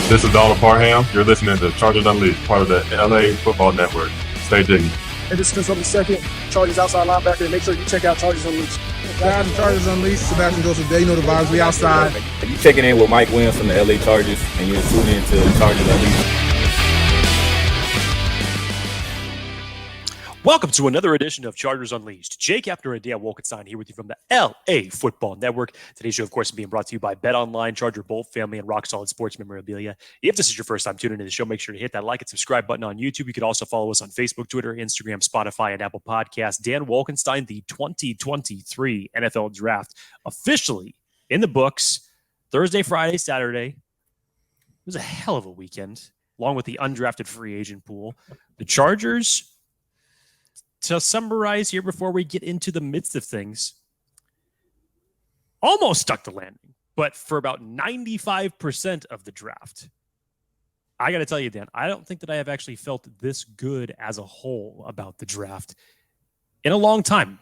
This is Donald Parham. You're listening to Chargers Unleashed, part of the LAFB Network. Stay jiggy. Hey, this is Chris, the second Chargers outside linebacker. And make sure you check out Chargers Unleashed. Guys, Chargers Unleashed. Sebastian Joseph Day. You know the vibes. We outside. You checking in with Mike Williams from the LA Chargers, and you're tuning into Chargers Unleashed. Welcome to another edition of Chargers Unleashed. Jake Hefner and Daiyan Wolkenstein here with you from the LAFB Network. Today's show, of course, is being brought to you by BetOnline, Charger Bolt Family, and Rock Solid Sports Memorabilia. If this is your first time tuning into the show, make sure to hit that like and subscribe button on YouTube. You can also follow us on Facebook, Twitter, Instagram, Spotify, and Apple Podcasts. Daiyan Wolkenstein, the 2023 NFL Draft officially in the books. Thursday, Friday, Saturday. It was a hell of a weekend, along with the undrafted free agent pool. The Chargers, to summarize here before we get into the midst of things, almost stuck the landing, but for about 95% of the draft. I got to tell you, Dan, I don't think that I have actually felt this good as a whole about the draft in a long time.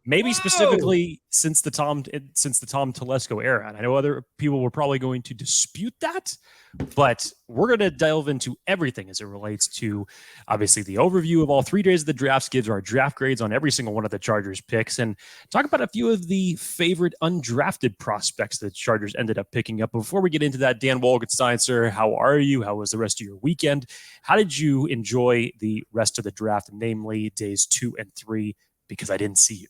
Maybe specifically since the Tom Telesco era. And I know other people were probably going to dispute that, but we're going to delve into everything as it relates to, obviously, the overview of all 3 days of the drafts, gives our draft grades on every single one of the Chargers picks, and talk about a few of the favorite undrafted prospects that the Chargers ended up picking up. Before we get into that, Daiyan Wolkenstein, sir, how are you? How was the rest of your weekend? How did you enjoy the rest of the draft, namely days 2 and 3, because I didn't see you?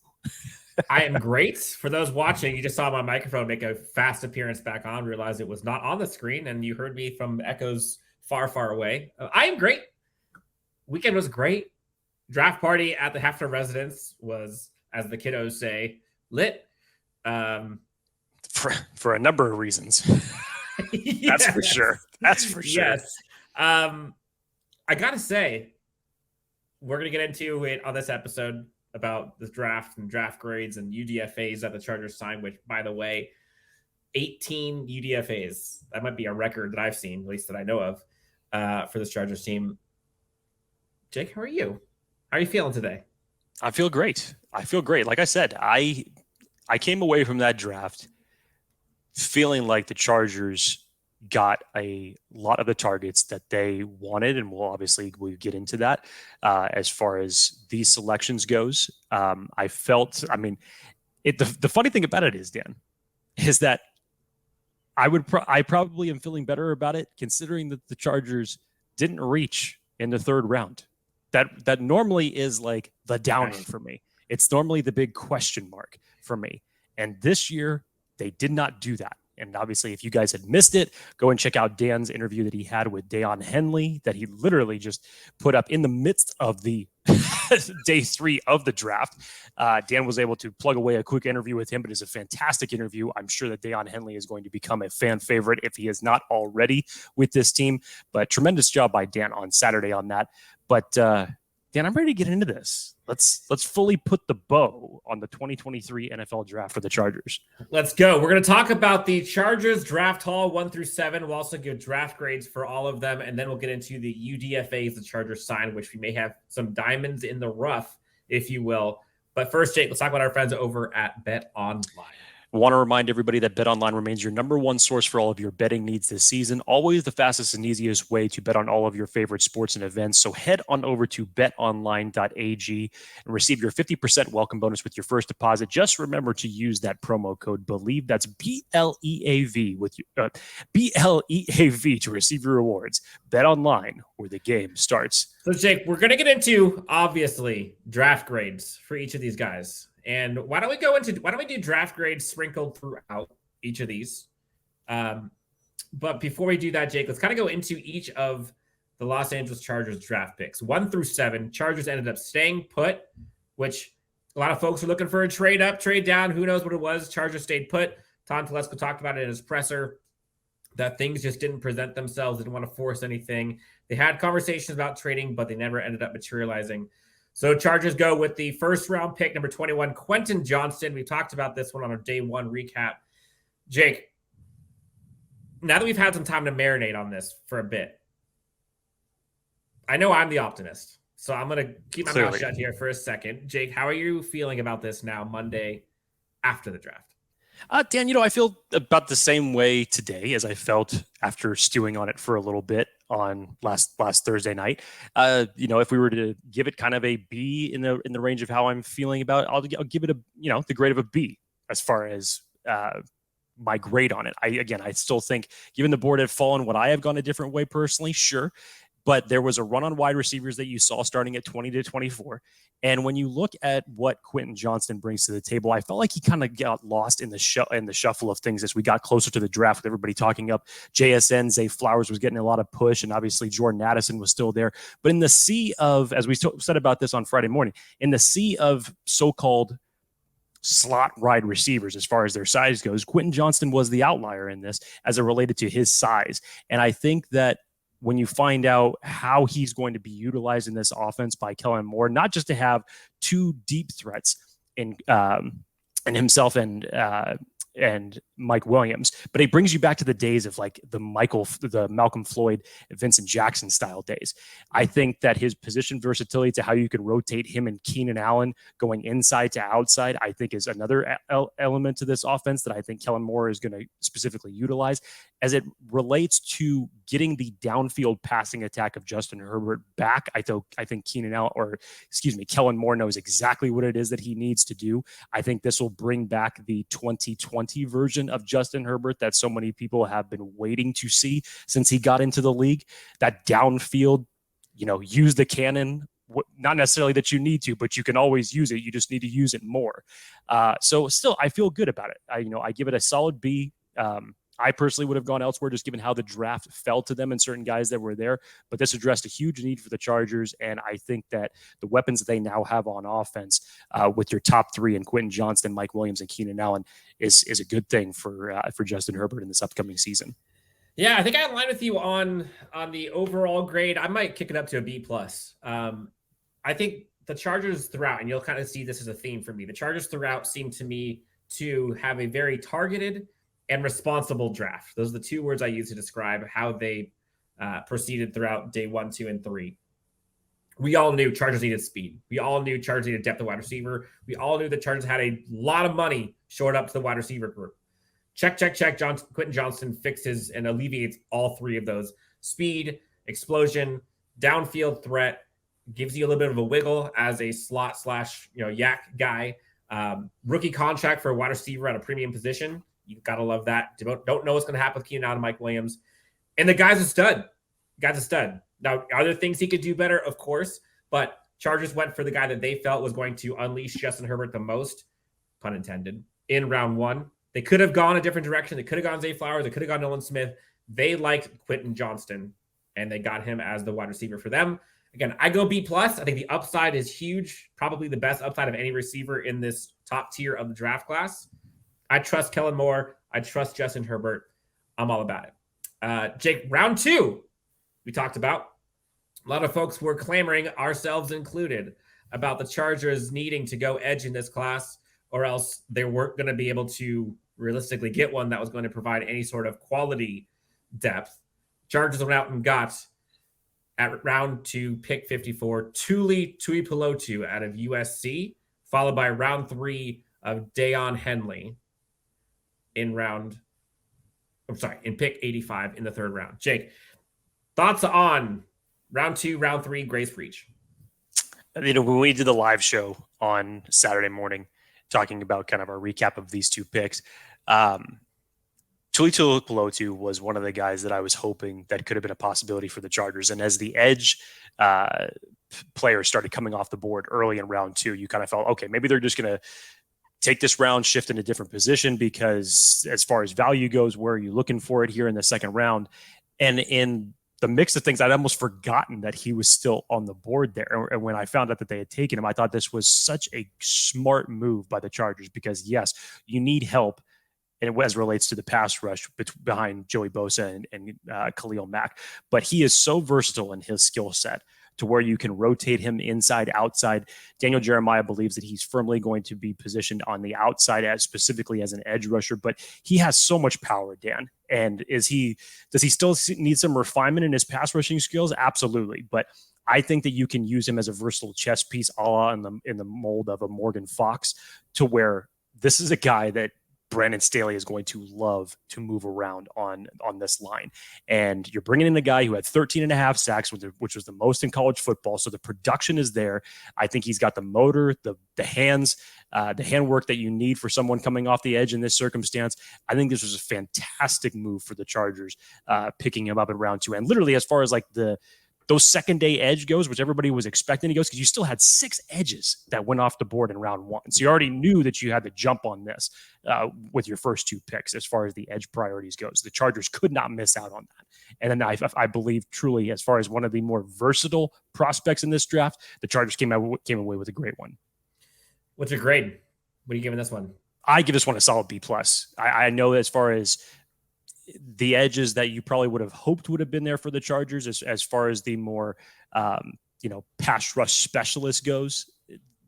I am great. For those watching, you just saw my microphone make a fast appearance back on, realized it was not on the screen, and you heard me from echoes far, far away. I am great. Weekend was great. Draft party at the Hefner residence was, as the kiddos say, lit. For a number of reasons. That's for sure. That's for sure. Yes. I got to say, we're going to get into it on this episode about the draft and draft grades and UDFAs that the Chargers signed, which, by the way, 18 UDFAs. That might be a record that I've seen, at least that I know of, for this Chargers team. Jake, how are you? How are you feeling today? I feel great. Like I said, I came away from that draft feeling like the Chargers got a lot of the targets that they wanted, and we'll get into that as far as these selections goes. The funny thing about it is, Dan, is that I probably am feeling better about it, considering that the Chargers didn't reach in the third round. That normally is like the downer for me. It's normally the big question mark for me, and this year they did not do that. And obviously, if you guys had missed it, go and check out Dan's interview that he had with Daiyan Henley that he literally just put up in the midst of the day 3 of the draft. Dan was able to plug away a quick interview with him, but it's a fantastic interview. I'm sure that Daiyan Henley is going to become a fan favorite if he is not already with this team. But tremendous job by Dan on Saturday on that. But Dan, I'm ready to get into this. Let's fully put the bow on the 2023 NFL draft for the Chargers. Let's go. We're going to talk about the Chargers draft haul 1 through 7. We'll also give draft grades for all of them, and then we'll get into the UDFAs the Chargers signed, which we may have some diamonds in the rough, if you will. But first, Jake, let's talk about our friends over at BetOnline. I want to remind everybody that BetOnline remains your number one source for all of your betting needs this season. Always the fastest and easiest way to bet on all of your favorite sports and events. So head on over to betonline.ag and receive your 50% welcome bonus with your first deposit. Just remember to use that promo code BELIEVE. That's BLEAV with BLEAV to receive your rewards. BetOnline, where the game starts. So Jake, we're going to get into, obviously, draft grades for each of these guys. And why don't we do draft grades sprinkled throughout each of these? But before we do that, Jake, let's kind of go into each of the Los Angeles Chargers draft picks. 1 through 7, Chargers ended up staying put, which a lot of folks are looking for a trade up, trade down. Who knows what it was? Chargers stayed put. Tom Telesco talked about it in his presser, that things just didn't present themselves, didn't want to force anything. They had conversations about trading, but they never ended up materializing. So Chargers go with the first round pick, number 21, Quentin Johnston. We talked about this one on our day 1 recap. Jake, now that we've had some time to marinate on this for a bit, I know I'm the optimist, so I'm going to keep my mouth shut here for a second. Jake, how are you feeling about this now, Monday after the draft? Dan, I feel about the same way today as I felt after stewing on it for a little bit on last Thursday night. If we were to give it kind of a B in the range of how I'm feeling about it, I'll give it the grade of a B as far as my grade on it. I still think, given the board had fallen, would I have gone a different way personally? Sure. But there was a run on wide receivers that you saw starting at 20 to 24. And when you look at what Quentin Johnston brings to the table, I felt like he kind of got lost in the shuffle of things as we got closer to the draft, with everybody talking up JSN. Zay Flowers was getting a lot of push, and obviously Jordan Addison was still there. But in the sea of, as we said about this on Friday morning, in the sea of so-called slot wide receivers as far as their size goes, Quentin Johnston was the outlier in this as it related to his size. And I think that when you find out how he's going to be utilized in this offense by Kellen Moore, not just to have two deep threats in himself and Mike Williams, but it brings you back to the days of like the Malcolm Floyd, Vincent Jackson style days. I think that his position versatility to how you can rotate him and Keenan Allen going inside to outside, I think is another element to this offense that I think Kellen Moore is going to specifically utilize as it relates to getting the downfield passing attack of Justin Herbert back. I think Kellen Moore knows exactly what it is that he needs to do. I think this will bring back the 2020 version of Justin Herbert that so many people have been waiting to see since he got into the league. That downfield, use the cannon. Not necessarily that you need to, but you can always use it. You just need to use it more. So still, I feel good about it. I give it a solid B. I personally would have gone elsewhere just given how the draft fell to them and certain guys that were there. But this addressed a huge need for the Chargers. And I think that the weapons that they now have on offense with your top three and Quentin Johnston, Mike Williams, and Keenan Allen is a good thing for Justin Herbert in this upcoming season. Yeah, I think I align with you on the overall grade. I might kick it up to a B+. I think the Chargers throughout, and you'll kind of see this as a theme for me, the Chargers throughout seem to me to have a very targeted and responsible draft. Those are the two words I use to describe how they proceeded throughout day 1, 2, and 3. We all knew Chargers needed speed. We all knew Chargers needed depth of wide receiver. We all knew the Chargers had a lot of money short up to the wide receiver group. Check. Quentin Johnston fixes and alleviates all three of those. Speed, explosion, downfield threat, gives you a little bit of a wiggle as a slot / yak guy. Rookie contract for a wide receiver at a premium position. You got to love that. Don't know what's going to happen with Keenan Allen and Mike Williams. And the guy's a stud. Now, are there things he could do better? Of course. But Chargers went for the guy that they felt was going to unleash Justin Herbert the most, pun intended, in round 1. They could have gone a different direction. They could have gone Zay Flowers. They could have gone Nolan Smith. They liked Quentin Johnston, and they got him as the wide receiver for them. Again, I go B+. I think the upside is huge. Probably the best upside of any receiver in this top tier of the draft class. I trust Kellen Moore. I trust Justin Herbert. I'm all about it. Jake, round 2, we talked about. A lot of folks were clamoring, ourselves included, about the Chargers needing to go edge in this class, or else they weren't going to be able to realistically get one that was going to provide any sort of quality depth. Chargers went out and got, at round 2, pick 54, Tuipulotu out of USC, followed by round 3 of Daiyan Henley in pick 85 in the 3rd round. Jake, thoughts on round 2, round 3, grades for each? When we did the live show on Saturday morning, talking about kind of our recap of these two picks, Tuipulotu was one of the guys that I was hoping that could have been a possibility for the Chargers. And as the edge players started coming off the board early in round 2, you kind of felt, okay, maybe they're just going to take this round, shift in a different position, because as far as value goes, where are you looking for it here in the 2nd round? And in the mix of things, I'd almost forgotten that he was still on the board there. And when I found out that they had taken him, I thought this was such a smart move by the Chargers, because yes, you need help, and as relates to the pass rush behind Joey Bosa and Khalil Mack. But he is so versatile in his skill set to where you can rotate him inside, outside. Daniel Jeremiah believes that he's firmly going to be positioned on the outside, specifically as an edge rusher, but he has so much power, Dan. And does he still need some refinement in his pass rushing skills? Absolutely. But I think that you can use him as a versatile chess piece, a la in the mold of a Morgan Fox, to where this is a guy that Brandon Staley is going to love to move around on this line. And you're bringing in a guy who had 13 and a half sacks, which was the most in college football. So the production is there. I think he's got the motor, the hands, the handwork that you need for someone coming off the edge in this circumstance. I think this was a fantastic move for the Chargers, picking him up in round 2. And literally, as far as like those second day edge goes, which everybody was expecting to go, because you still had 6 edges that went off the board in round 1. So you already knew that you had to jump on this with your first 2 picks as far as the edge priorities goes. The Chargers could not miss out on that. And then I believe truly, as far as one of the more versatile prospects in this draft, the Chargers came away with a great one. What's your grade? What are you giving this one? I give this one a solid B+. I know as far as the edges that you probably would have hoped would have been there for the Chargers, as far as the more, pass rush specialist goes,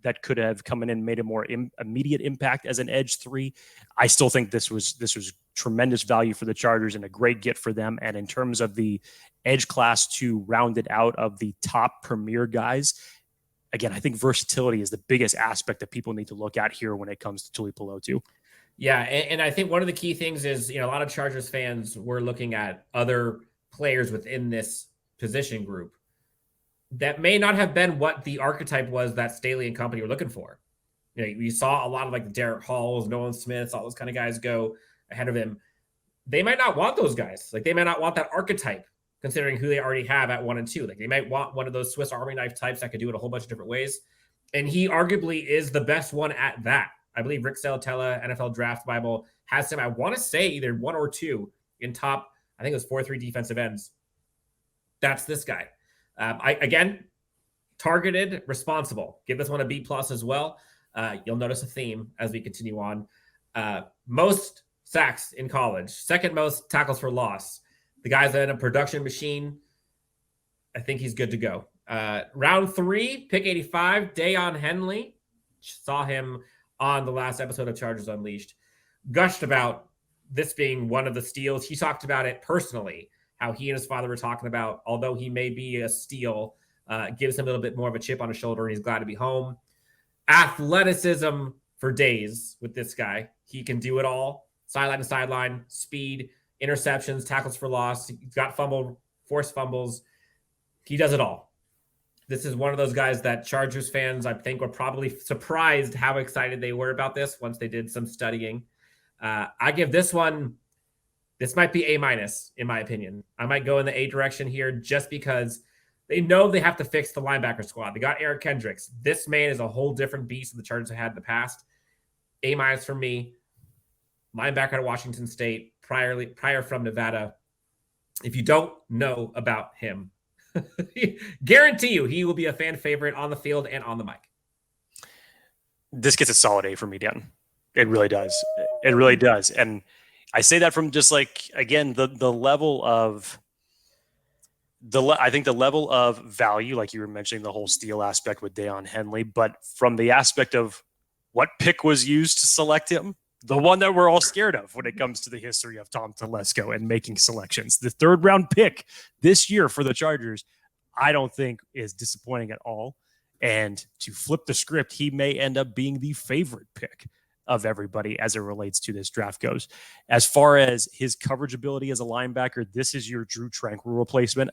that could have come in and made a more immediate impact as an edge 3. I still think this was tremendous value for the Chargers and a great get for them. And in terms of the edge class to round it out of the top premier guys, again, I think versatility is the biggest aspect that people need to look at here when it comes to Tuipulotu. Yeah, and I think one of the key things is, a lot of Chargers fans were looking at other players within this position group that may not have been what the archetype was that Staley and company were looking for. You saw a lot of like the Derek Halls, Nolan Smiths, all those kind of guys go ahead of him. They might not want those guys. Like, they might not want that archetype, considering who they already have at 1 and 2. Like, they might want one of those Swiss Army knife types that could do it a whole bunch of different ways. And he arguably is the best one at that. I believe Rick Salatella, NFL Draft Bible, has him, I want to say, either 1 or 2 in top, I think it was 4-3 defensive ends. That's this guy. Again, targeted, responsible. Give this one a B+ as well. You'll notice a theme as we continue on. Most sacks in college, second most tackles for loss. The guy's in a production machine. I think he's good to go. Round 3, pick 85, Daiyan Henley. Saw him on the last episode of Chargers Unleashed. Gushed about this being one of the steals. He talked about it personally, how he and his father were talking about, although he may be a steal, gives him a little bit more of a chip on his shoulder, and he's glad to be home. Athleticism for days with this guy. He can do it all. Sideline to sideline, speed, interceptions, tackles for loss. He's got forced fumbles. He does it all. This is one of those guys that Chargers fans, I think, were probably surprised how excited they were about this once they did some studying. I give this one, this might be A-, in my opinion. I might go in the A direction here just because they know they have to fix the linebacker squad. They got Eric Kendricks. This man is a whole different beast than the Chargers have had in the past. A- for me. Linebacker at Washington State, prior from Nevada. If you don't know about him, guarantee you he will be a fan favorite on the field and on the mic. This gets a solid A for me, Dan. It really does. It really does. And I say that from just like, again, the level of I think the level of value, like you were mentioning, the whole steal aspect with Daiyan Henley, but from the aspect of what pick was used to select him, the one that we're all scared of when it comes to the history of Tom Telesco and making selections. The 3rd round pick this year for the Chargers, I don't think is disappointing at all. And to flip the script, he may end up being the favorite pick of everybody as it relates to this draft goes. As far as his coverage ability as a linebacker, this is your Drew Tranquil replacement.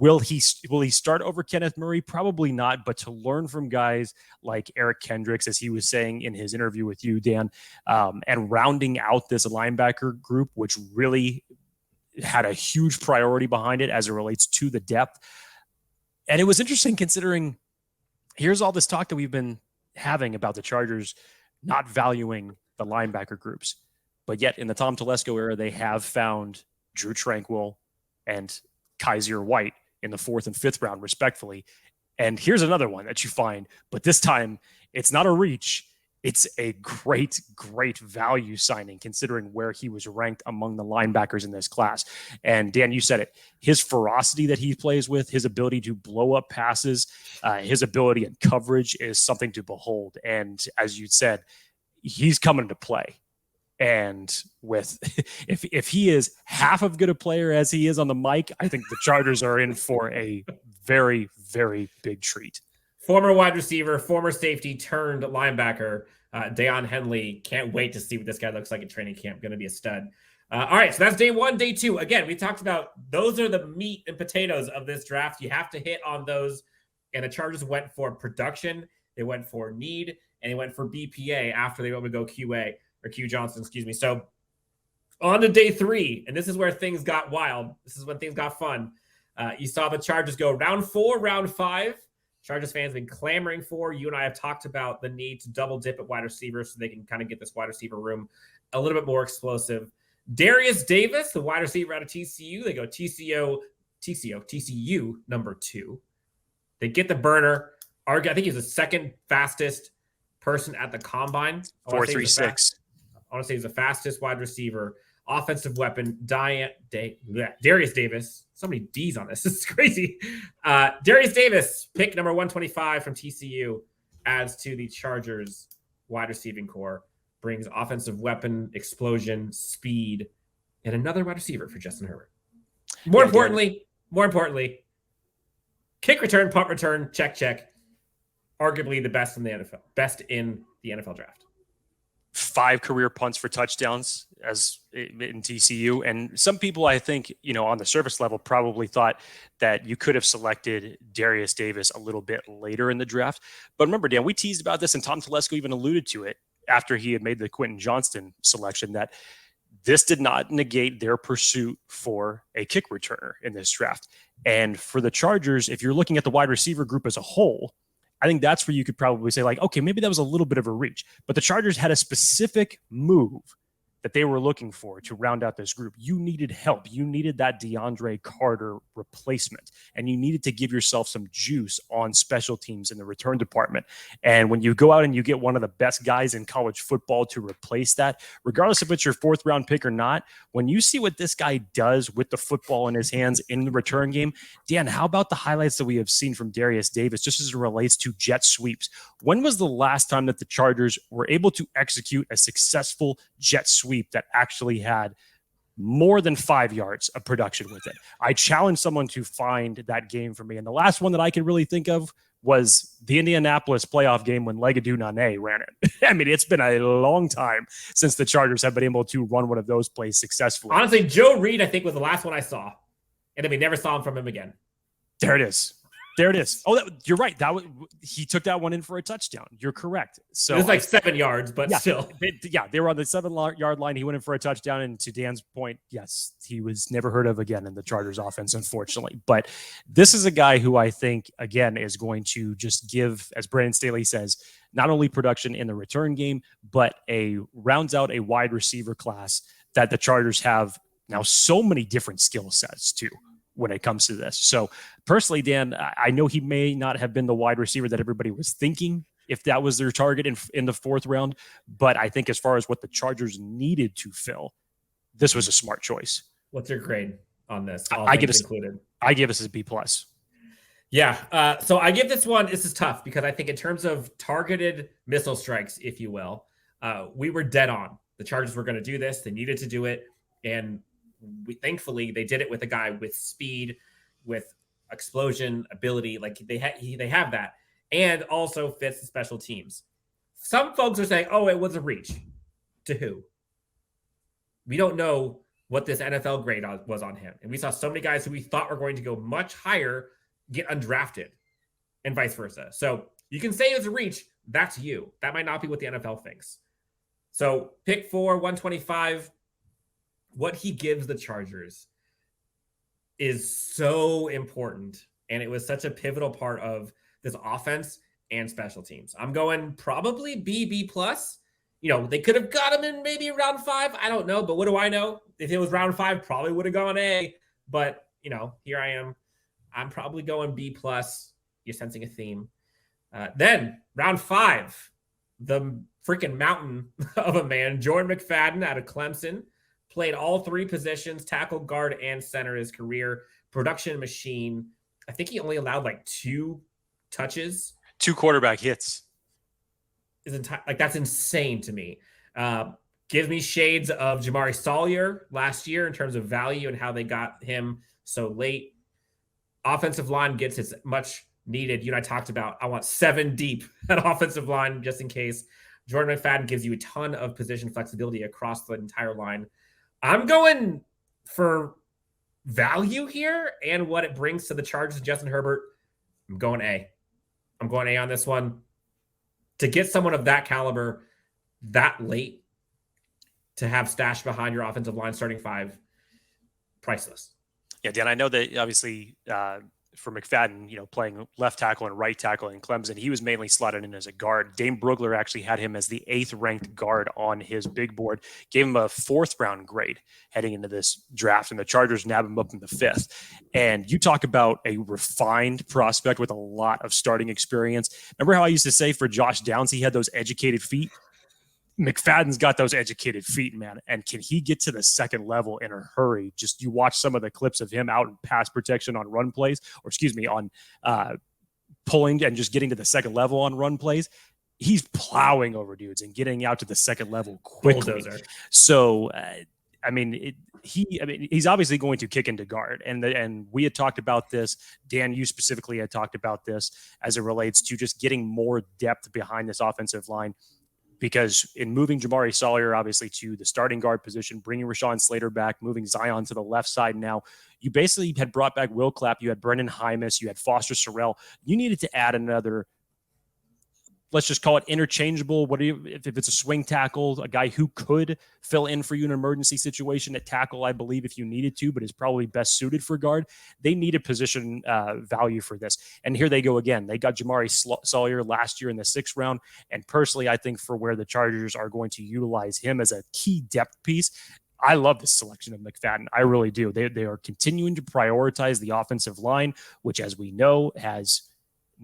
Will he start over Kenneth Murray? Probably not, but to learn from guys like Eric Kendricks, as he was saying in his interview with you, Dan, and rounding out this linebacker group, which really had a huge priority behind it as it relates to the depth. And it was interesting considering here's all this talk that we've been having about the Chargers not valuing the linebacker groups. But yet in the Tom Telesco era, they have found Drew Tranquil and Kaiser White in the 4th and 5th round, respectfully. And here's another one that you find, but this time it's not a reach. It's a great, great value signing considering where he was ranked among the linebackers in this class. And Dan, you said it, his ferocity that he plays with, his ability to blow up passes, his ability in coverage is something to behold. And as you said, he's coming to play. And with if he is half as good a player as he is on the mic, I think the Chargers are in for a very, very big treat. Former wide receiver, former safety turned linebacker. Daiyan Henley, can't wait to see what this guy looks like at training camp. Going to be a stud. All right, so that's day 1. Day 2, again, we talked about those are the meat and potatoes of this draft. You have to hit on those. And the Chargers went for production, they went for need, and they went for BPA after they were able to go QA or Q Johnston, excuse me. So on to day 3, and this is where things got wild. This is when things got fun. You saw the Chargers go round 4, round 5. Chargers fans have been clamoring for. You and I have talked about the need to double dip at wide receiver so they can kind of get this wide receiver room a little bit more explosive. Derius Davis, the wide receiver out of TCU. They go TCU number 2. They get the burner. I think he's the second fastest person at the combine. 4.36. I want to say he's the fastest wide receiver. Offensive weapon, Derius Davis. So many D's on this. This is crazy. Derius Davis, pick number 125 from TCU, adds to the Chargers wide receiving core, brings offensive weapon, explosion, speed, and another wide receiver for Justin Herbert. More importantly, kick return, punt return, check. Arguably the best in the NFL. Best in the NFL draft. 5 career punts for touchdowns as in TCU. And some people, I think, on the surface level probably thought that you could have selected Derius Davis a little bit later in the draft. But remember, Dan, we teased about this, and Tom Telesco even alluded to it after he had made the Quentin Johnston selection, that this did not negate their pursuit for a kick returner in this draft. And for the Chargers, if you're looking at the wide receiver group as a whole, I think that's where you could probably say, like, okay, maybe that was a little bit of a reach. But the Chargers had a specific move that they were looking for to round out this group. You needed help. You needed that DeAndre Carter replacement, and you needed to give yourself some juice on special teams in the return department. And when you go out and you get one of the best guys in college football to replace that, regardless if it's your 4th round pick or not, when you see what this guy does with the football in his hands in the return game, Dan, how about the highlights that we have seen from Derius Davis just as it relates to jet sweeps? When was the last time that the Chargers were able to execute a successful jet sweep that actually had more than 5 yards of production with it? I challenge someone to find that game for me. And the last one that I can really think of was the Indianapolis playoff game when Legadou Nane ran it. I mean, it's been a long time since the Chargers have been able to run one of those plays successfully. Honestly, Joe Reed, I think, was the last one I saw. And then we never saw him from him again. There it is. Oh, you're right. He took that one in for a touchdown. You're correct. So it was like 7 yards, but still. They were on the 7-yard line. He went in for a touchdown. And to Dan's point, yes, he was never heard of again in the Chargers offense, unfortunately. But this is a guy who I think, again, is going to just give, as Brandon Staley says, not only production in the return game, but rounds out a wide receiver class that the Chargers have now so many different skill sets too when it comes to this. So personally, Dan, I know he may not have been the wide receiver that everybody was thinking if that was their target in the 4th round, but I think as far as what the Chargers needed to fill, this was a smart choice. What's your grade on this? I give us a B+. Yeah. So I give this is tough because I think in terms of targeted missile strikes, if you will, we were dead on. The Chargers were going to do this. They needed to do it. And thankfully they did it with a guy with speed, with explosion ability. Like they have that, and also fits the special teams. Some folks are saying, oh, it was a reach. To who? We don't know what this NFL grade was on him. And we saw so many guys who we thought were going to go much higher get undrafted and vice versa. So you can say it was a reach. That's you. That might not be what the NFL thinks. So pick 4, 125. What he gives the Chargers is so important, and it was such a pivotal part of this offense and special teams. I'm going probably B+. They could have got him in maybe round 5. I don't know, but what do I know? If it was round 5, probably would have gone A. But, here I am. I'm probably going B+. You're sensing a theme. Then round 5, the freaking mountain of a man, Jordan McFadden out of Clemson. Played all 3 positions, tackle, guard, and center his career. Production machine. I think he only allowed like 2 touches. 2 quarterback hits. That's insane to me. Gives me shades of Jamari Sawyer last year in terms of value and how they got him so late. Offensive line gets its much needed. You and I talked about, I want 7 deep at offensive line just in case. Jordan McFadden gives you a ton of position flexibility across the entire line. I'm going for value here and what it brings to the Chargers. Justin Herbert, I'm going A. I'm going A on this one. To get someone of that caliber that late, to have stashed behind your offensive line starting five, priceless. Yeah, Dan, I know that obviously for McFadden, playing left tackle and right tackle in Clemson, he was mainly slotted in as a guard. Dane Brugler actually had him as the 8th ranked guard on his big board, gave him a 4th round grade heading into this draft, and the Chargers nab him up in the 5th. And you talk about a refined prospect with a lot of starting experience. Remember how I used to say for Josh Downs, he had those educated feet? McFadden's got those educated feet, man. And can he get to the second level in a hurry? Just you watch some of the clips of him out in pass protection on run plays, on pulling and just getting to the second level on run plays. He's plowing over dudes and getting out to the second level quickly. Bulldozer. So, he's obviously going to kick into guard. And we had talked about this. Dan, you specifically had talked about this as it relates to just getting more depth behind this offensive line. Because in moving Jamari Sawyer, obviously, to the starting guard position, bringing Rashawn Slater back, moving Zion to the left side now, you basically had brought back Will Clapp, you had Brendan Hymus, you had Foster Sorrell. You needed to add another, let's just call it interchangeable. If it's a swing tackle, a guy who could fill in for you in an emergency situation at tackle, I believe, if you needed to, but is probably best suited for guard. They needed position value for this. And here they go again. They got Jamari Sawyer last year in the 6th round. And personally, I think for where the Chargers are going to utilize him as a key depth piece, I love this selection of McFadden. I really do. They are continuing to prioritize the offensive line, which, as we know, has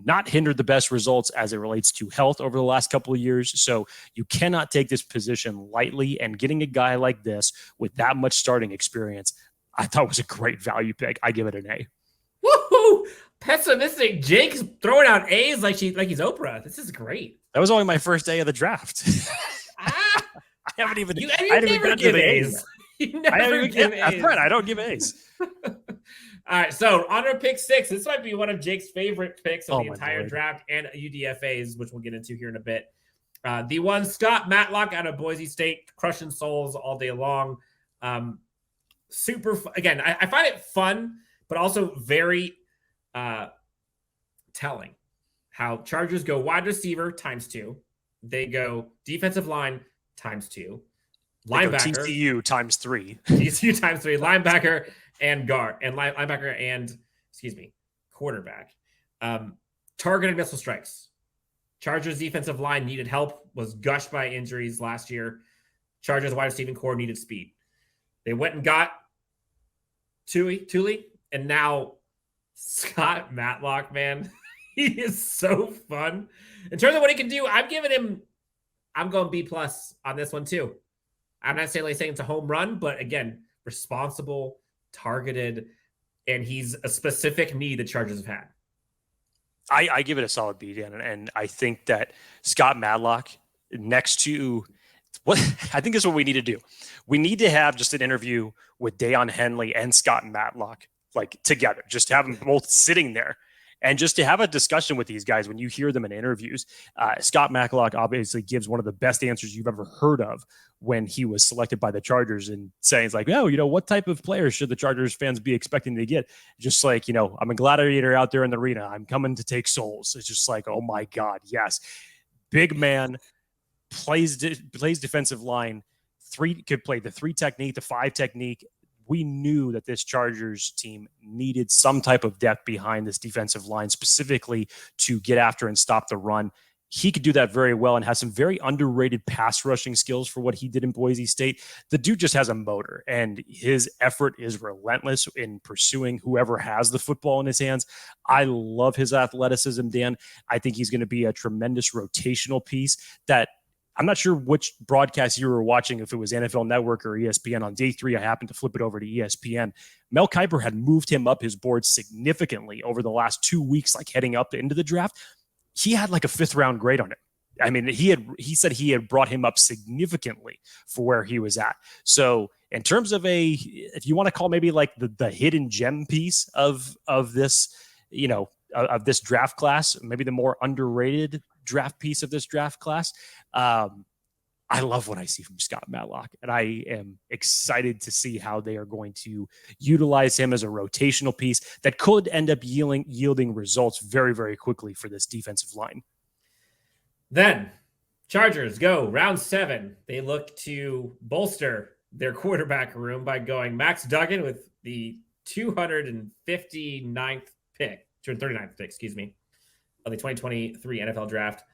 not hindered the best results as it relates to health over the last couple of years. So you cannot take this position lightly, and getting a guy like this with that much starting experience, I thought was a great value pick. I give it an A. Woohoo! Pessimistic Jake's throwing out A's like he's Oprah. This is great. That was only my first day of the draft. I haven't even. You never give A's. You never give A's. That's right. I don't give A's. All right, so on our pick 6, this might be one of Jake's favorite picks of the entire draft and UDFAs, which we'll get into here in a bit. The one, Scott Matlock out of Boise State, crushing souls all day long. Again, I find it fun, but also very telling how Chargers go wide receiver ×2. They go defensive line ×2. Linebacker. TCU ×3. TCU ×3. Linebacker and guard and linebacker and quarterback. Targeted missile strikes. Chargers defensive line needed help, was gushed by injuries last year. Chargers wide receiving core needed speed. They went and got Tuli, and now Scott Matlock, man. He is so fun. In terms of what he can do, I'm going B+ on this one too. I'm not saying it's a home run, but again, responsible, targeted, and he's a specific need the Chargers have had. I give it a solid B, Dan, and I think that Scott Matlock next to what I think is what we need to do. We need to have just an interview with Daiyan Henley and Scott Matlock together, just to have them both sitting there. And just to have a discussion with these guys when you hear them in interviews. Scott Matlock obviously gives one of the best answers you've ever heard of when he was selected by the Chargers, and saying what type of players should the Chargers fans be expecting to get? Just I'm a gladiator out there in the arena. I'm coming to take souls. It's just oh my God, yes. Big man, plays defensive line, could play the 3 technique, the 5 technique. We knew that this Chargers team needed some type of depth behind this defensive line, specifically to get after and stop the run. He could do that very well and has some very underrated pass rushing skills for what he did in Boise State. The dude just has a motor, and his effort is relentless in pursuing whoever has the football in his hands. I love his athleticism, Dan. I think he's going to be a tremendous rotational piece that I'm not sure which broadcast you were watching, if it was NFL Network or ESPN. On day 3, I happened to flip it over to ESPN. Mel Kiper had moved him up his board significantly over the last 2 weeks, heading up into the draft. He had a 5th round grade on it. I mean, he said he had brought him up significantly for where he was at. So in terms of if you want to call maybe the hidden gem piece of this, of this draft class, maybe the more underrated draft piece of this draft class. I love what I see from Scott Matlock, and I am excited to see how they are going to utilize him as a rotational piece that could end up yielding results very, very quickly for this defensive line. Then Chargers go round 7. They look to bolster their quarterback room by going Max Duggan with the 239th pick, of the 2023 NFL draft.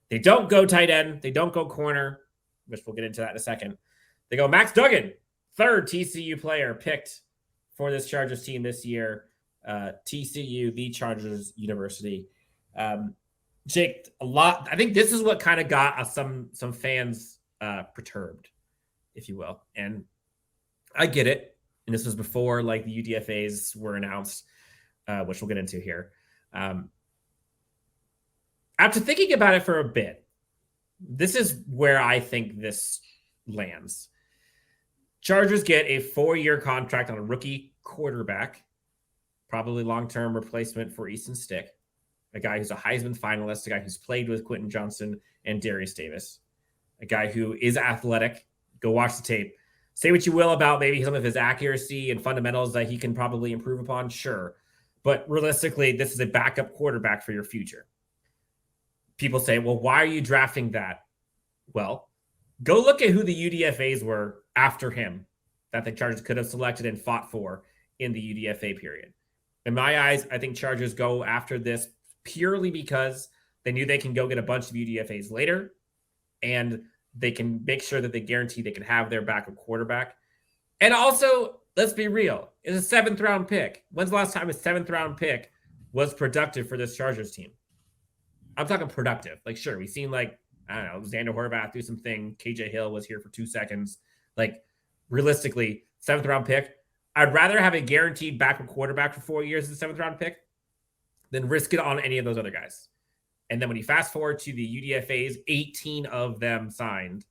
They don't go tight end. They don't go corner, which we'll get into that in a second. They go Max Duggan, third TCU player picked for this Chargers team this year. TCU, the Chargers University. Jake, I think this is what kind of got some fans perturbed, if you will. And I get it. And this was before like the UDFAs were announced, which we'll get into here. After thinking about it for a bit, this is where I think this lands. Chargers get a 4-year contract on a rookie quarterback, probably long-term replacement for Easton Stick, a guy who's a Heisman finalist, a guy who's played with Quentin Johnston and Derius Davis, a guy who is athletic. Go watch the tape. Say what you will about maybe some of his accuracy and fundamentals that he can probably improve upon, sure. But realistically, this is a backup quarterback for your future. People say, well, why are you drafting that? Well, go look at who the UDFAs were after him that the Chargers could have selected and fought for in the UDFA period. In my eyes, I think Chargers go after this purely because they knew they can go get a bunch of UDFAs later, and they can make sure that they guarantee they can have their backup quarterback. And also, let's be real, it's a 7th-round pick. When's the last time a 7th-round pick was productive for this Chargers team? I'm talking productive. Like, sure, we've seen, like, I don't know, Xander Horvath do something. KJ Hill was here for 2 seconds. Like, realistically, 7th-round pick. I'd rather have a guaranteed backup quarterback for 4 years as a 7th-round pick than risk it on any of those other guys. And then when you fast forward to the UDFAs, 18 of them signed.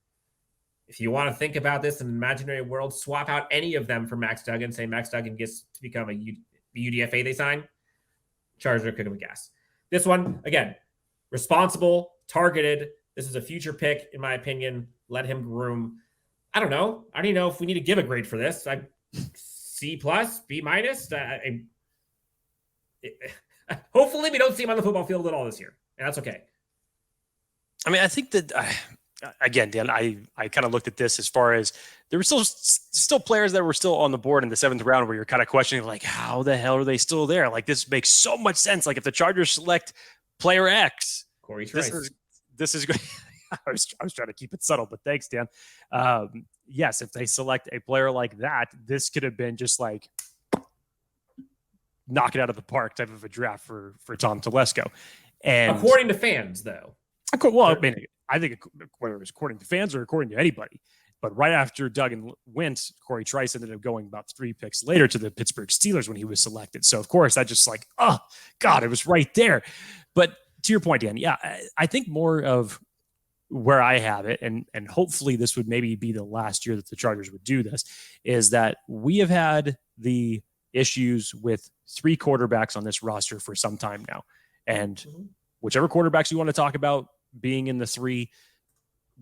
If you want to think about this in an imaginary world, swap out any of them for Max Duggan. Say Max Duggan gets to become the UDFA they sign. Chargers are cooking with gas. This one, again, responsible, targeted. This is a future pick, in my opinion. Let him groom. I don't know. I don't even know if we need to give a grade for this. C+, B-. Hopefully we don't see him on the football field at all this year. And that's okay. I mean, I think that, again, Dan, I kind of looked at this as far as there were still players that were still on the board in the 7th round where you're kind of questioning, like, how the hell are they still there? Like, this makes so much sense. Like, if the Chargers select player X, Corey Trice. This is great. I was trying to keep it subtle, but thanks, Dan. Yes, if they select a player like that, this could have been just like knock it out of the park type of a draft for Tom Telesco. And according to fans, though. Well, I mean, I think whether it was according to fans or according to anybody, but right after Duggan went, Corey Trice ended up going about 3 picks later to the Pittsburgh Steelers when he was selected. So, of course, I just like, oh, God, it was right there. But to your point, Dan, yeah, I think more of where I have it, and hopefully this would maybe be the last year that the Chargers would do this, is that we have had the issues with 3 quarterbacks on this roster for some time now. And whichever quarterbacks you want to talk about being in the 3,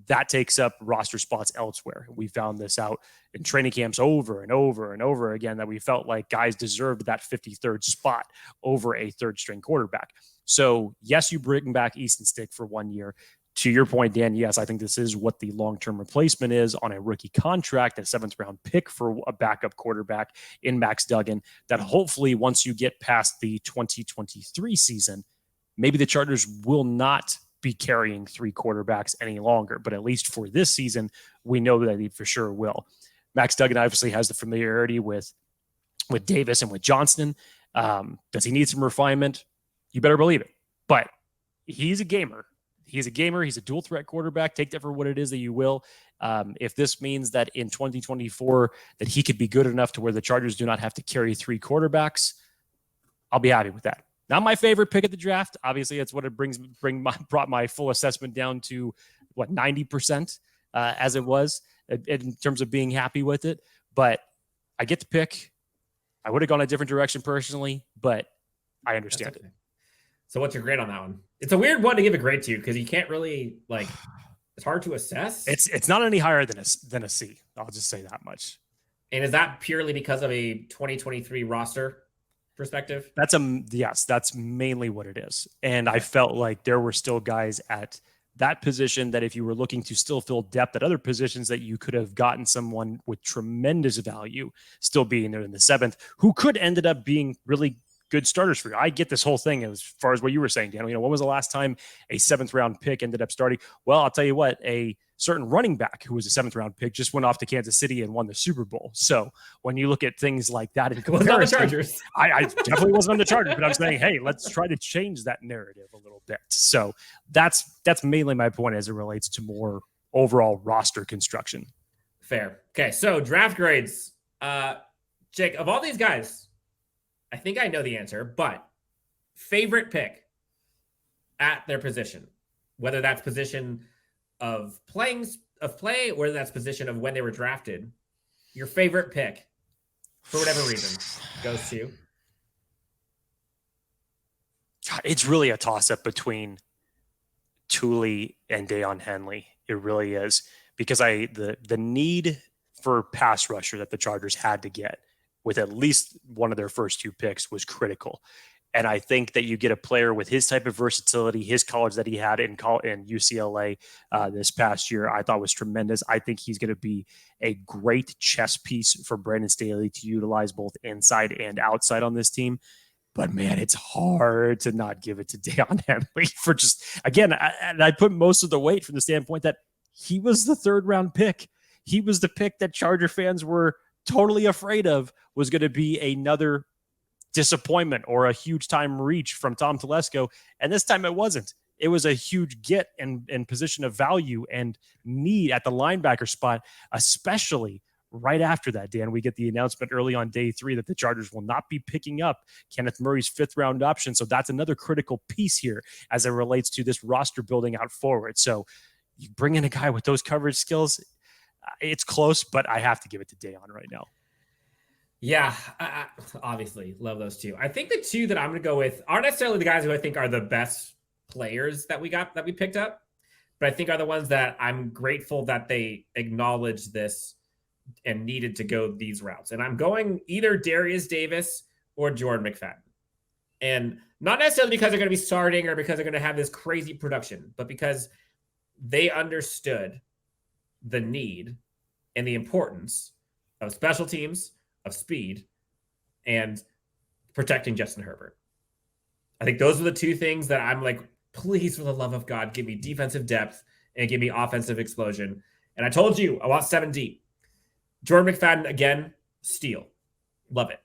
that takes up roster spots elsewhere. We found this out in training camps over and over and over again, that we felt like guys deserved that 53rd spot over a 3rd-string quarterback. So, yes, you bring back Easton Stick for 1 year. To your point, Dan, yes, I think this is what the long-term replacement is on a rookie contract, a 7th-round pick for a backup quarterback in Max Duggan, that hopefully once you get past the 2023 season, maybe the Chargers will not be carrying 3 quarterbacks any longer. But at least for this season, we know that he for sure will. Max Duggan obviously has the familiarity with Davis and with Johnston. Does he need some refinement? You better believe it. But he's a gamer. He's a gamer. He's a dual threat quarterback. Take that for what it is that you will. If this means that in 2024 that he could be good enough to where the Chargers do not have to carry 3 quarterbacks, I'll be happy with that. Not my favorite pick at the draft. Obviously, it's what it brought my full assessment down to 90% as it was in terms of being happy with it. But I get the pick. I would have gone a different direction personally, but I understand it. So what's your grade on that one? It's a weird one to give a grade to because you can't really like. It's hard to assess. It's not any higher than a C. I'll just say that much. And is that purely because of a 2023 roster perspective? Yes, that's mainly what it is. And I felt like there were still guys at that position that if you were looking to still fill depth at other positions, that you could have gotten someone with tremendous value still being there in the 7th, who could ended up being really good starters for you. I get this whole thing as far as what you were saying, Dan. When was the last time a 7th round pick ended up starting? Well, I'll tell you what, a certain running back who was a 7th round pick just went off to Kansas City and won the Super Bowl. So when you look at things like that in comparison, on the Chargers. I definitely wasn't on the Chargers, but I'm saying, hey, let's try to change that narrative a little bit. So that's mainly my point as it relates to more overall roster construction. Fair. Okay, so draft grades. Jake, of all these guys, I think I know the answer, but favorite pick at their position, whether that's position of play, whether that's position of when they were drafted, your favorite pick for whatever reason goes to. It's really a toss-up between Tuli and Daiyan Henley. It really is, because the need for pass rusher that the Chargers had to get with at least one of their first 2 picks was critical. And I think that you get a player with his type of versatility, his college that he had in UCLA this past year, I thought was tremendous. I think he's going to be a great chess piece for Brandon Staley to utilize both inside and outside on this team. But man, it's hard to not give it to Daiyan Henley for just, again, I put most of the weight from the standpoint that he was the 3rd round pick. He was the pick that Charger fans were totally afraid of was going to be another disappointment or a huge time reach from Tom Telesco. And this time it wasn't. It was a huge get and position of value and need at the linebacker spot, especially right after that, Dan. We get the announcement early on day 3 that the Chargers will not be picking up Kenneth Murray's 5th round option. So that's another critical piece here as it relates to this roster building out forward. So you bring in a guy with those coverage skills, it's close, but I have to give it to Daiyan right now. Yeah, I obviously love those 2. I think the 2 that I'm going to go with aren't necessarily the guys who I think are the best players that we picked up, but I think are the ones that I'm grateful that they acknowledged this and needed to go these routes. And I'm going either Derius Davis or Jordan McFadden. And not necessarily because they're going to be starting or because they're going to have this crazy production, but because they understood the need and the importance of special teams, of speed, and protecting Justin Herbert. I think those are the 2 things that I'm like, please, for the love of God, give me defensive depth and give me offensive explosion. And I told you, I want 7 deep. Jordan McFadden, again, steal. Love it.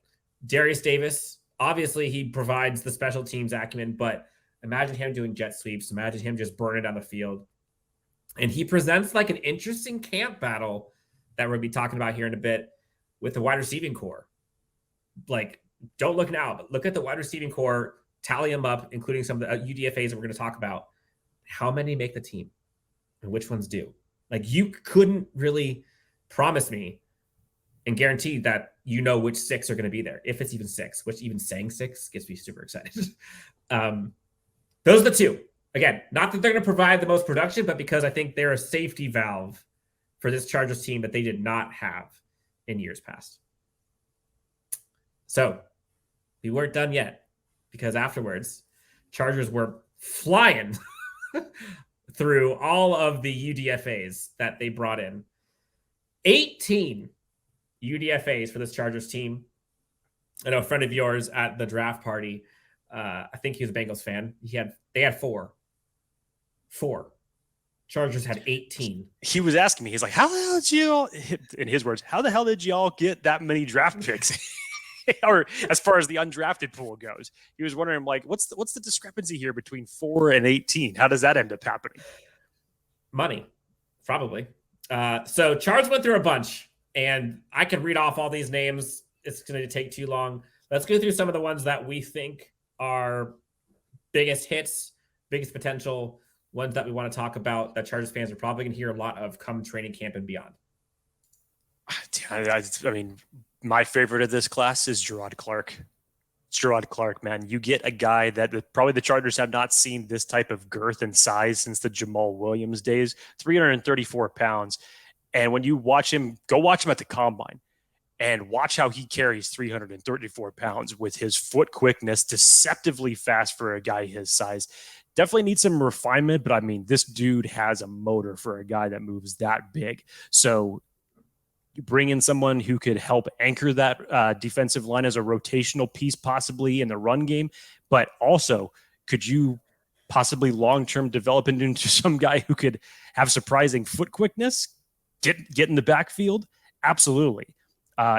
Derius Davis, obviously he provides the special teams acumen, but imagine him doing jet sweeps. Imagine him just burning down the field. And he presents like an interesting camp battle that we're going to be talking about here in a bit with the wide receiving core. Like, don't look now, but look at the wide receiving core, tally them up, including some of the UDFAs that we're going to talk about. How many make the team and which ones do? Like, you couldn't really promise me and guarantee that you know which 6 are going to be there, if it's even 6, which even saying 6 gets me super excited. Those are the 2. Again, not that they're going to provide the most production, but because I think they're a safety valve for this Chargers team that they did not have in years past. So we weren't done yet, because afterwards, Chargers were flying through all of the UDFAs that they brought in. 18 UDFAs for this Chargers team. I know a friend of yours at the draft party, I think he was a Bengals fan. They had 4. Chargers had 18. He was asking me, he's like, how the hell did you all, in his words, how the hell did y'all get that many draft picks? Or as far as the undrafted pool goes, he was wondering, like, what's the discrepancy here between 4 and 18? How does that end up happening? Money, probably. So Charles went through a bunch, and I could read off all these names. It's going to take too long. Let's go through some of the ones that we think are biggest hits, biggest potential, ones that we want to talk about that Chargers fans are probably going to hear a lot of come training camp and beyond. I mean, my favorite of this class is Gerard Clark. Gerard Clark, man. You get a guy that probably the Chargers have not seen this type of girth and size since the Jamal Williams days, 334 pounds. And when you watch him, go watch him at the combine and watch how he carries 334 pounds with his foot quickness, deceptively fast for a guy his size. Definitely needs some refinement, but I mean, this dude has a motor for a guy that moves that big. So you bring in someone who could help anchor that defensive line as a rotational piece, possibly in the run game, but also could you possibly long-term develop into some guy who could have surprising foot quickness, get in the backfield? Absolutely.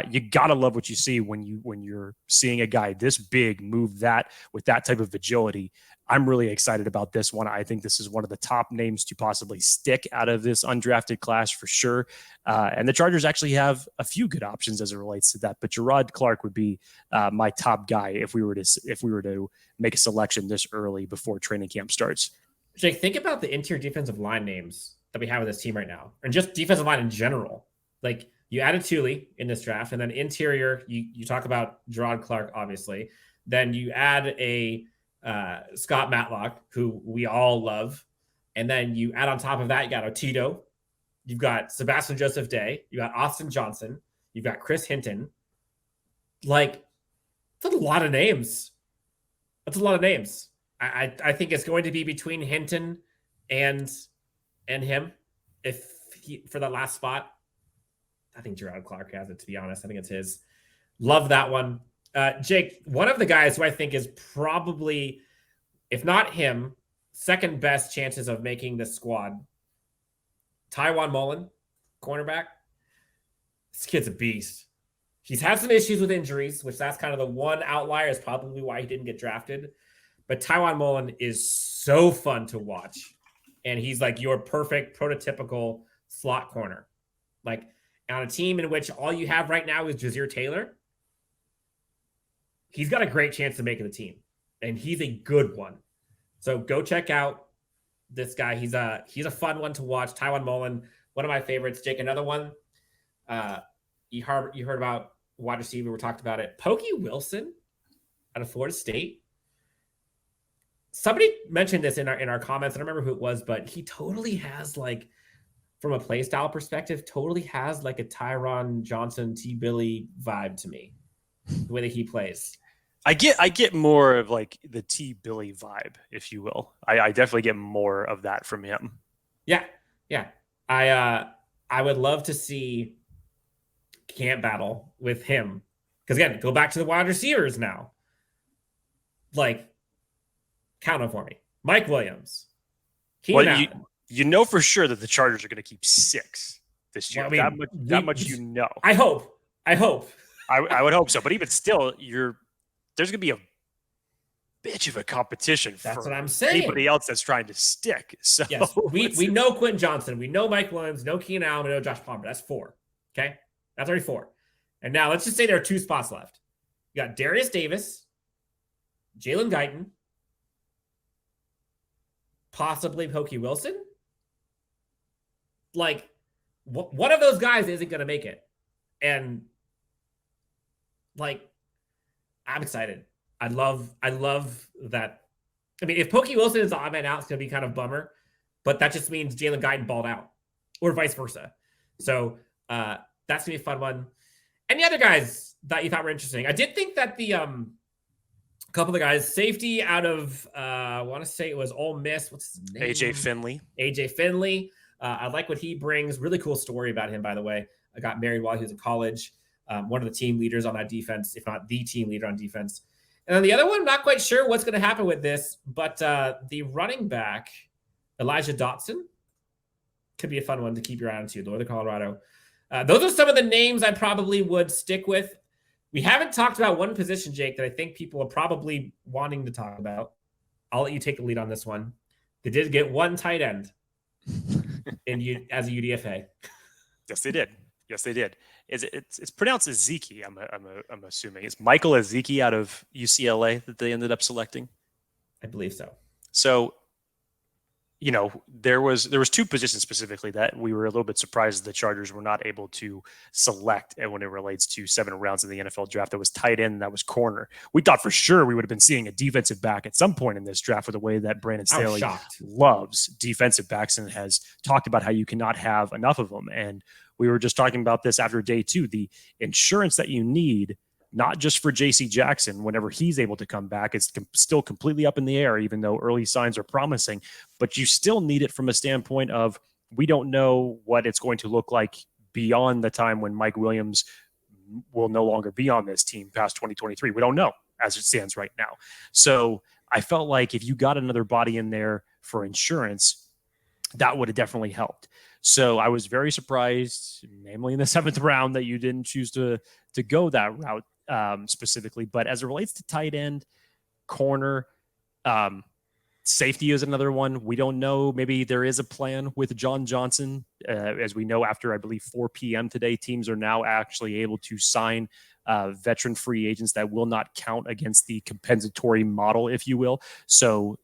You gotta love what you see when you're seeing a guy this big move that with that type of agility. I'm really excited about this one. I think this is one of the top names to possibly stick out of this undrafted class for sure. And the Chargers actually have a few good options as it relates to that. But Gerard Clark would be my top guy if we were to make a selection this early before training camp starts. Jake, think about the interior defensive line names that we have with this team right now, and just defensive line in general. Like, you added Tuli in this draft, and then interior, you talk about Gerard Clark, obviously. Then you add a Scott Matlock, who we all love. And then you add on top of that, you got Otito. You've got Sebastian Joseph Day. You got Austin Johnson. You've got Chris Hinton. Like, that's a lot of names. That's a lot of names. I think it's going to be between Hinton and him for that last spot. I think Gerard Clark has it, to be honest. I think it's his. Love that one. Jake, one of the guys who I think is probably, if not him, second best chances of making the squad, Taiwan Mullen, cornerback. This kid's a beast. He's had some issues with injuries, which that's kind of the one outlier, is probably why he didn't get drafted. But Taiwan Mullen is so fun to watch. And he's like your perfect prototypical slot corner. Like, on a team in which all you have right now is Jazeer Taylor, he's got a great chance of making the team, and he's a good one. So go check out this guy. He's a fun one to watch. Taiwan Mullen, one of my favorites. Jake, another one. You heard about wide receiver. We talked about it. Pokey Wilson out of Florida State. Somebody mentioned this in our comments. I don't remember who it was, but he totally has, like, from a play style perspective, totally has like a Tyron Johnson, T. Billy vibe to me, the way that he plays. I get more of like the T. Billy vibe, if you will. I definitely get more of that from him. Yeah. I would love to see camp battle with him. Because again, go back to the wide receivers now. Like, count them for me. Mike Williams. You know for sure that the Chargers are going to keep 6 this year. Well, I mean, that much you know. I hope. I would hope so. But even still, there's going to be a bitch of a competition That's for what I'm saying. anybody else that's trying to stick. So yes, we know Quentin Johnston. We know Mike Williams. No Keenan Allen. We know Josh Palmer. That's 4. Okay? That's already 4. And now let's just say there are 2 spots left. You got Darius Davis, Jalen Guyton, possibly Pokey Wilson. Like, one of those guys isn't going to make it. And, like, I'm excited. I love that. I mean, if Pokey Wilson is the odd man out, it's going to be kind of bummer. But that just means Jalen Guyton balled out. Or vice versa. So, that's going to be a fun one. Any other guys that you thought were interesting? I did think that the couple of the guys, safety out of, I want to say it was Ole Miss. What's his name? AJ Finley. I like what he brings. Really cool story about him, by the way. I got married while he was in college. One of the team leaders on that defense, if not the team leader on defense. And then the other one, not quite sure what's going to happen with this, but the running back, Elijah Dotson, could be a fun one to keep your eye on too, Northern Colorado. Those are some of the names I probably would stick with. We haven't talked about one position, Jake, that I think people are probably wanting to talk about. I'll let you take the lead on this one. They did get one tight end as a UDFA. Yes, they did. It's pronounced Ezeki. I'm assuming it's Michael Ezeki out of UCLA that they ended up selecting. I believe so. So there was two positions specifically that we were a little bit surprised the Chargers were not able to select when it relates to 7 rounds in the NFL draft. That was tight end, and that was corner. We thought for sure we would have been seeing a defensive back at some point in this draft with the way that Brandon Staley loves defensive backs and has talked about how you cannot have enough of them. And we were just talking about this after day 2, the insurance that you need, not just for J.C. Jackson, whenever he's able to come back, it's still completely up in the air, even though early signs are promising. But you still need it from a standpoint of we don't know what it's going to look like beyond the time when Mike Williams will no longer be on this team past 2023. We don't know as it stands right now. So I felt like if you got another body in there for insurance, that would have definitely helped. So I was very surprised, namely in the 7th round, that you didn't choose to go that route. Specifically, but as it relates to tight end, corner, safety is another one. We don't know. Maybe there is a plan with Johnston. As we know, after I believe 4 p.m. today, teams are now actually able to sign veteran free agents that will not count against the compensatory model, if you will. So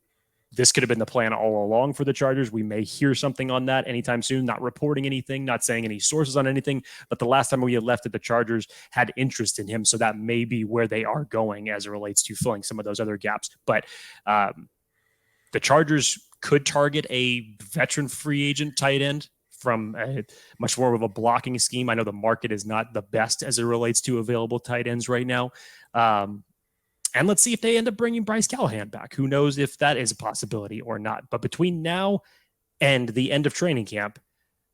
this could have been the plan all along for the Chargers. We may hear something on that anytime soon, not reporting anything, not saying any sources on anything. But the last time we had left it, the Chargers had interest in him. So that may be where they are going as it relates to filling some of those other gaps. But the Chargers could target a veteran free agent tight end from a much more of a blocking scheme. I know the market is not the best as it relates to available tight ends right now. And let's see if they end up bringing Bryce Callahan back. Who knows if that is a possibility or not. But between now and the end of training camp,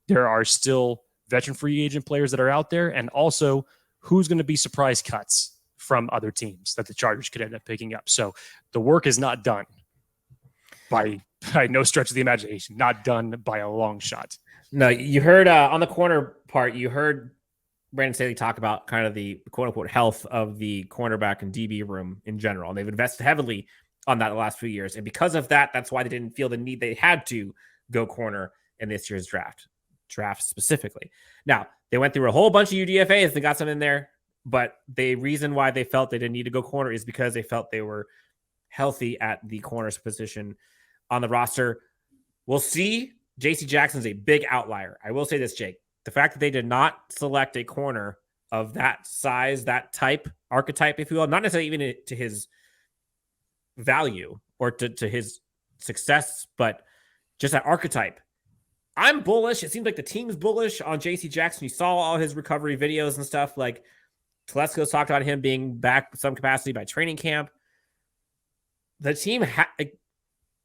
there are still veteran free agent players that are out there. And also, who's going to be surprise cuts from other teams that the Chargers could end up picking up. So the work is not done by no stretch of the imagination. Not done by a long shot. No, you heard on the corner part, you heard Brandon Staley talk about kind of the quote-unquote health of the cornerback and DB room in general. And they've invested heavily on that the last few years. And because of that, that's why they didn't feel the need they had to go corner in this year's draft specifically. Now, they went through a whole bunch of UDFAs. They got some in there. But the reason why they felt they didn't need to go corner is because they felt they were healthy at the corners position on the roster. We'll see. J.C. Jackson's a big outlier. I will say this, Jake. The fact that they did not select a corner of that size, that type, archetype, if you will, not necessarily even to his value or to his success, but just that archetype. I'm bullish. It seems like the team's bullish on J.C. Jackson. You saw all his recovery videos and stuff. Like Telesco's talked about him being back with some capacity by training camp. The team,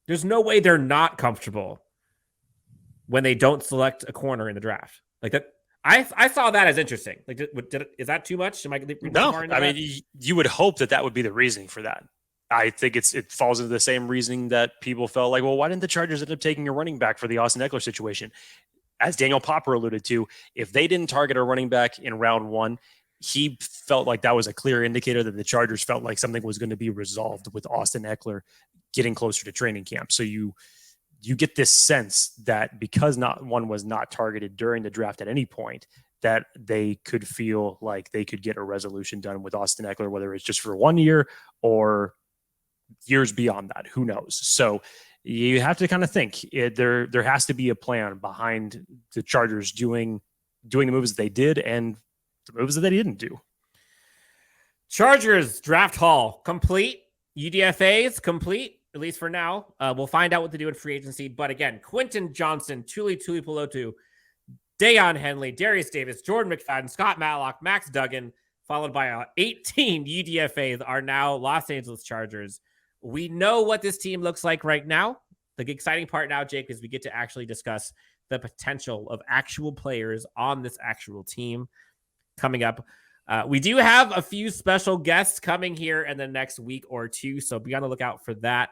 there's no way they're not comfortable when they don't select a corner in the draft. Like that, I saw that as interesting. Like, is that too much? Am I no? I mean, you would hope that would be the reasoning for that. I think it falls into the same reasoning that people felt like, well, why didn't the Chargers end up taking a running back for the Austin Eckler situation? As Daniel Popper alluded to, if they didn't target a running back in round 1, he felt like that was a clear indicator that the Chargers felt like something was going to be resolved with Austin Eckler getting closer to training camp. So you get this sense that because not one was not targeted during the draft at any point, that they could feel like they could get a resolution done with Austin Eckler, whether it's just for 1 year or years beyond that. Who knows? So you have to kind of think there has to be a plan behind the Chargers doing the moves that they did and the moves that they didn't do. Chargers draft haul complete. UDFAs complete. At least for now. We'll find out what to do in free agency. But again, Quentin, Johnston, Tuipulotu, Daiyan, Henley, Derius Davis, Jordan McFadden, Scott Matlock, Max Duggan, followed by 18 UDFAs are now Los Angeles Chargers. We know what this team looks like right now. The exciting part now, Jake, is we get to actually discuss the potential of actual players on this actual team coming up. We do have a few special guests coming here in the next week or two, so be on the lookout for that.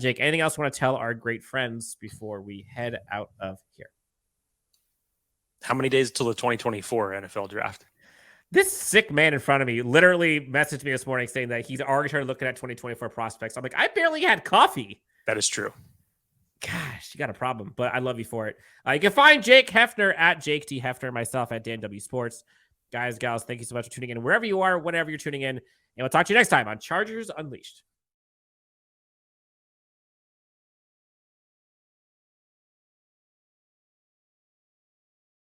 Jake, anything else you want to tell our great friends before we head out of here? How many days until the 2024 NFL draft? This sick man in front of me literally messaged me this morning saying that he's already started looking at 2024 prospects. I'm like, I barely had coffee. That is true. Gosh, you got a problem, but I love you for it. You can find Jake Hefner at Jake T. Hefner, myself at Dan W Sports. Guys, gals, thank you so much for tuning in wherever you are, whenever you're tuning in. And we'll talk to you next time on Chargers Unleashed.